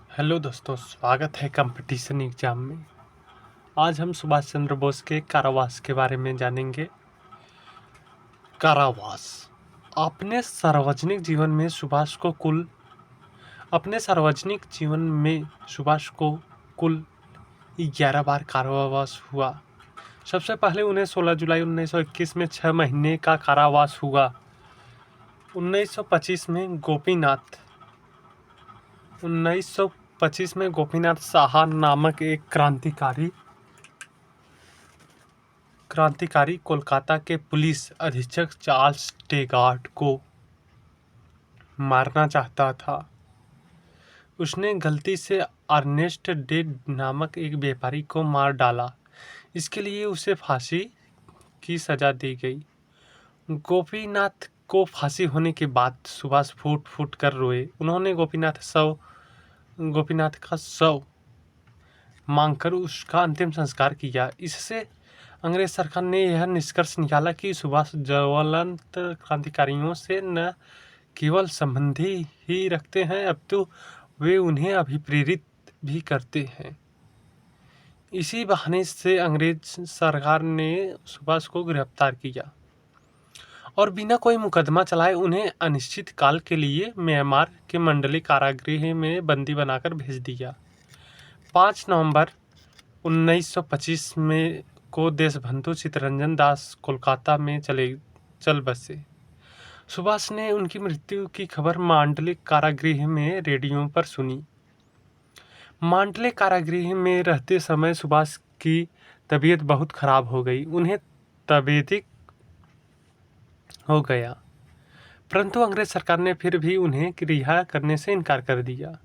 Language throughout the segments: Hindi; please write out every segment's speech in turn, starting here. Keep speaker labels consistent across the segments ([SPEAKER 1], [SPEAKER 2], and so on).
[SPEAKER 1] हेलो दोस्तों, स्वागत है कंपटीशन एग्जाम में। आज हम सुभाष चंद्र बोस के कारावास के बारे में जानेंगे। कारावास। अपने सार्वजनिक जीवन में सुभाष को कुल अपने सार्वजनिक जीवन में सुभाष को कुल 11 बार कारावास हुआ। सबसे पहले उन्हें 16 जुलाई 1921 में 6 महीने का कारावास हुआ। 1925 में गोपीनाथ साहा नामक एक क्रांतिकारी कोलकाता के पुलिस अधीक्षक चार्ल्स टेगार्ट को मारना चाहता था। उसने गलती से अर्नेस्ट डे नामक एक व्यापारी को मार डाला। इसके लिए उसे फांसी की सजा दी गई। गोपीनाथ को फांसी होने के बाद सुभाष फूट फूट कर रोए। उन्होंने गोपीनाथ का शव मांगकर उसका अंतिम संस्कार किया। इससे अंग्रेज सरकार ने यह निष्कर्ष निकाला कि सुभाष ज्वलंत क्रांतिकारियों से न केवल संबंधी ही रखते हैं, अपितु वे उन्हें अभिप्रेरित भी करते हैं। इसी बहाने से अंग्रेज सरकार ने सुभाष को गिरफ्तार किया और बिना कोई मुकदमा चलाए उन्हें अनिश्चित काल के लिए म्यांमार के मंडली कारागृह में बंदी बनाकर भेज दिया। 5 नवंबर 1925 में को देशबंधु चित्तरंजन दास कोलकाता में चल बसे। सुभाष ने उनकी मृत्यु की खबर मांडले कारागृह में रेडियो पर सुनी। मांडले कारागृह में रहते समय सुभाष की तबीयत बहुत खराब हो गई। उन्हें तपेदिक हो गया, परंतु अंग्रेज सरकार ने फिर भी उन्हें रिहा करने से इनकार कर दिया।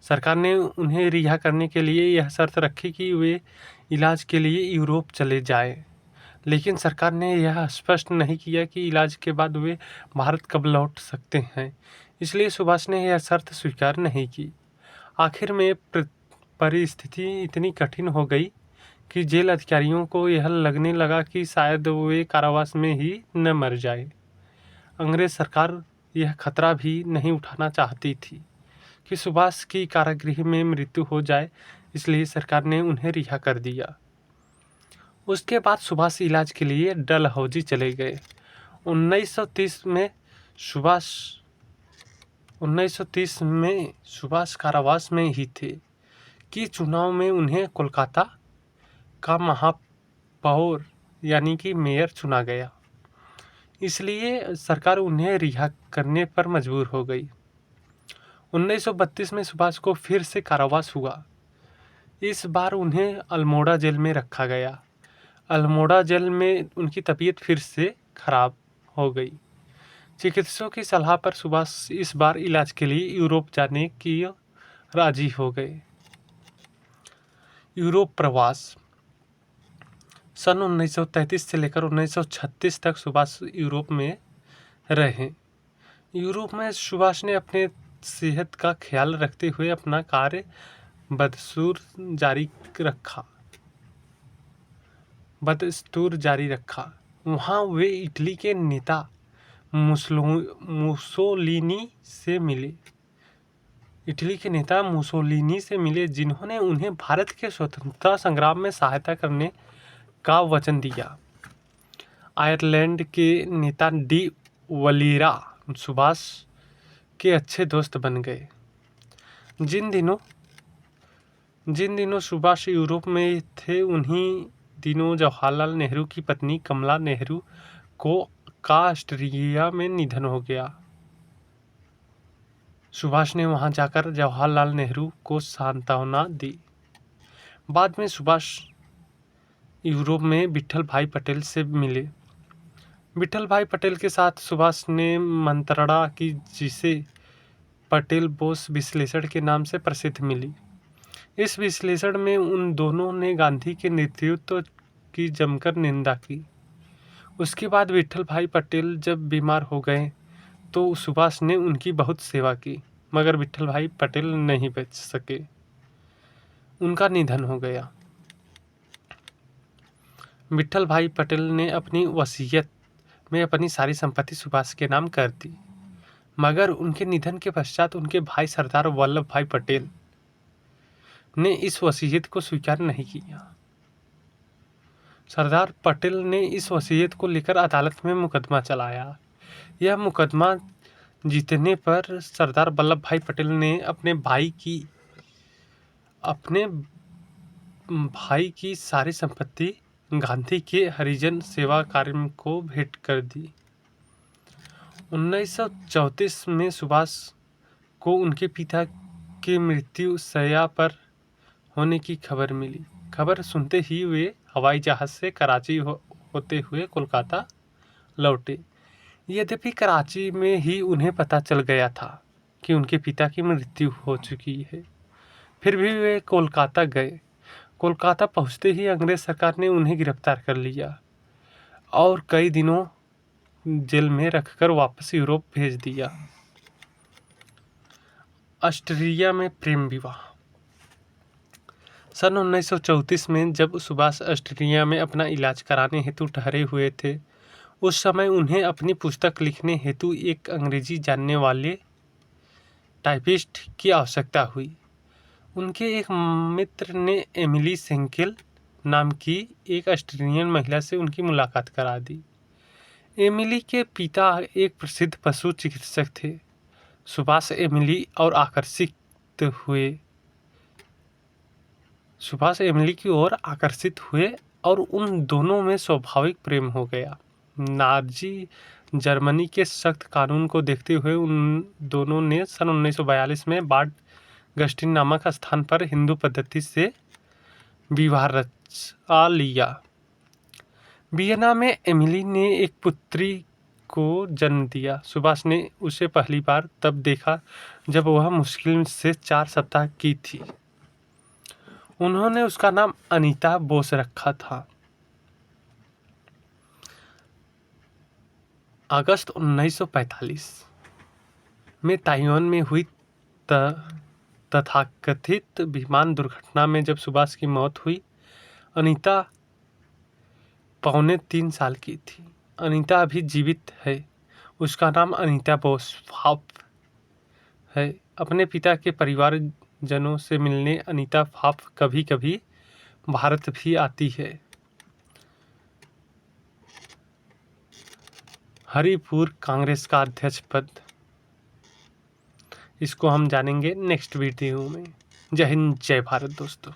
[SPEAKER 1] सरकार ने उन्हें रिहा करने के लिए यह शर्त रखी कि वे इलाज के लिए यूरोप चले जाएं, लेकिन सरकार ने यह स्पष्ट नहीं किया कि इलाज के बाद वे भारत कब लौट सकते हैं। इसलिए सुभाष ने यह शर्त स्वीकार नहीं की। आखिर में परिस्थिति इतनी कठिन हो गई कि जेल अधिकारियों को यह लगने लगा कि शायद वे कारावास में ही न मर जाए। अंग्रेज सरकार यह खतरा भी नहीं उठाना चाहती थी कि सुभाष की कारागृह में मृत्यु हो जाए, इसलिए सरकार ने उन्हें रिहा कर दिया। उसके बाद सुभाष इलाज के लिए डलहौजी चले गए। 1930 में सुभाष कारावास में ही थे कि चुनाव में उन्हें कोलकाता का महापौर यानी कि मेयर चुना गया। इसलिए सरकार उन्हें रिहा करने पर मजबूर हो गई। 1932 में सुभाष को फिर से कारावास हुआ। इस बार उन्हें अल्मोड़ा जेल में रखा गया। अल्मोड़ा जेल में उनकी तबीयत फिर से खराब हो गई। चिकित्सकों की सलाह पर सुभाष इस बार इलाज के लिए यूरोप जाने की राजी हो गए। यूरोप प्रवास। सन 1933 से लेकर 1936 तक सुभाष यूरोप में रहे। यूरोप में सुभाष ने अपने सेहत का ख्याल रखते हुए अपना कार्य बदस्तूर जारी रखा। वहाँ वे इटली के नेता मुसोलिनी से मिले, जिन्होंने उन्हें भारत के स्वतंत्रता संग्राम में सहायता करने का वचन दिया। आयरलैंड के नेता डी वलीरा सुभाष के अच्छे दोस्त बन गए। जिन दिनों सुभाष यूरोप में थे, उन्हीं दिनों जवाहरलाल नेहरू की पत्नी कमला नेहरू का ऑस्ट्रेलिया में निधन हो गया। सुभाष ने वहां जाकर जवाहरलाल नेहरू को सांत्वना दी। बाद में सुभाष यूरोप में विट्ठल भाई पटेल से मिले। विट्ठल भाई पटेल के साथ सुभाष ने मंत्रणा की, जिसे पटेल बोस विश्लेषण के नाम से प्रसिद्ध मिली। इस विश्लेषण में उन दोनों ने गांधी के नेतृत्व की जमकर निंदा की। उसके बाद विट्ठल भाई पटेल जब बीमार हो गए तो सुभाष ने उनकी बहुत सेवा की, मगर विट्ठल भाई पटेल नहीं बच सके। उनका निधन हो गया। विट्ठल भाई पटेल ने अपनी वसीयत में अपनी सारी संपत्ति सुभाष के नाम कर दी, मगर उनके निधन के पश्चात उनके भाई सरदार वल्लभ भाई पटेल ने इस वसीयत को स्वीकार नहीं किया। सरदार पटेल ने इस वसीयत को लेकर अदालत में मुकदमा चलाया। यह मुकदमा जीतने पर सरदार वल्लभ भाई पटेल ने अपने भाई की सारी संपत्ति गांधी के हरिजन सेवा कार्य को भेंट कर दी। 1934 में सुभाष को उनके पिता की मृत्यु शैया पर होने की खबर मिली। खबर सुनते ही वे हवाई जहाज से कराची होते हुए कोलकाता लौटे। यद्यपि कराची में ही उन्हें पता चल गया था कि उनके पिता की मृत्यु हो चुकी है, फिर भी वे कोलकाता गए। कोलकाता पहुंचते ही अंग्रेज सरकार ने उन्हें गिरफ्तार कर लिया और कई दिनों जेल में रखकर वापस यूरोप भेज दिया। ऑस्ट्रिया में प्रेम विवाह। सन 1934 में जब सुभाष ऑस्ट्रिया में अपना इलाज कराने हेतु ठहरे हुए थे, उस समय उन्हें अपनी पुस्तक लिखने हेतु एक अंग्रेजी जानने वाले टाइपिस्ट की आवश्यकता हुई। उनके एक मित्र ने एमिली सेंकेल नाम की एक ऑस्ट्रेलियन महिला से उनकी मुलाकात करा दी। एमिली के पिता एक प्रसिद्ध पशु चिकित्सक थे। सुभाष एमिली की ओर आकर्षित हुए और उन दोनों में स्वाभाविक प्रेम हो गया। नाजी जर्मनी के सख्त कानून को देखते हुए उन दोनों ने सन 1942 में बाड गस्टिन नामक स्थान पर हिंदू पद्धति से विवाह रचा लिया। वियना में एमिली ने एक पुत्री को जन्म दिया। सुभाष ने उसे पहली बार तब देखा जब वह मुश्किल से 4 सप्ताह की थी। उन्होंने उसका नाम अनीता बोस रखा था। अगस्त 1945 में ताइवान में हुई तथाकथित विमान दुर्घटना में जब सुभाष की मौत हुई, अनीता 3.25 साल की थी। अनीता अभी जीवित है। उसका नाम अनीता बोस फाफ है। अपने पिता के परिवारजनों से मिलने अनीता फाफ कभी कभी भारत भी आती है। हरिपुर कांग्रेस का अध्यक्ष पद, इसको हम जानेंगे नेक्स्ट वीडियो में। जय हिंद, जय भारत दोस्तों।